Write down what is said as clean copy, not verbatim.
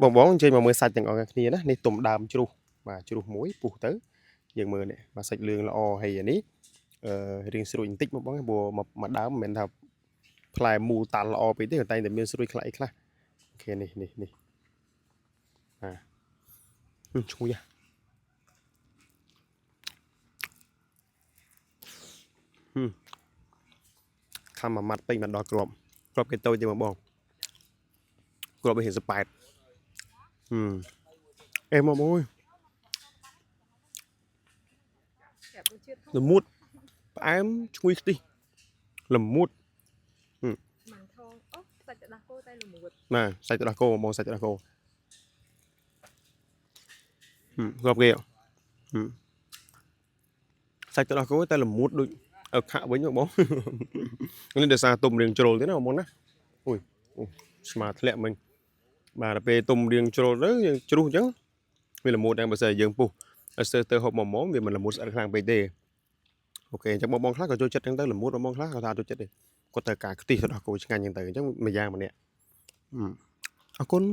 បងចេញមកមើលសាច់ទាំងអស់គ្នាណានេះទុំដើមជ្រុះបាទជ្រុះមួយពុះទៅយើងមើលនេះបាទសាច់លឿងល្អហើយអានេះរៀងស្រួយបន្តិចមកបងព្រោះមកដើមមិនមែនថាផ្លែមូលតាល់ល្អពេកទេតែតែមានស្រួយខ្លះអីខ្លះអូខេនេះបាទឈ្ងុយខំមួយម៉ាត់ពេញមកដល់ក្របគេតូចទេបងក្របវារៀង18អេមកអើយល្មុតផ្អែមឈ្ងុយខ្ទិះល្មុតមិនថងអូសាច់ទឹកដោះគោតែល្មុតបាទសាច់ទឹកដោះគោបងសាច់ទឹកដោះគោក្របគេសាច់ទឹកដោះគោតែល្មុតដូចខាក់វិញបងនេះដោយសារទុំរៀងជ្រុលទេណាបងណាអូយស្មាធ្លាក់មិញបាទដល់ពេលទុំរៀងជ្រុលទៅយើងជ្រុះអញ្ចឹងវាល្មុតតែបើសិនយើងពុះឲ្យស្ទើរទៅហូបមកវាមិនល្មុតស្អិតខ្លាំងពេកទេអូខេអញ្ចឹងបងខ្លះក៏ចូលចិត្តអញ្ចឹងទៅល្មុតបងខ្លះក៏ថាចូលចិត្តទេគាត់ត្រូវការខ្ទិះទឹកដោះគោឆ្ងាញ់អញ្ចឹងទៅអញ្ចឹងមួយយ៉ាងម្នាក់អរគុណ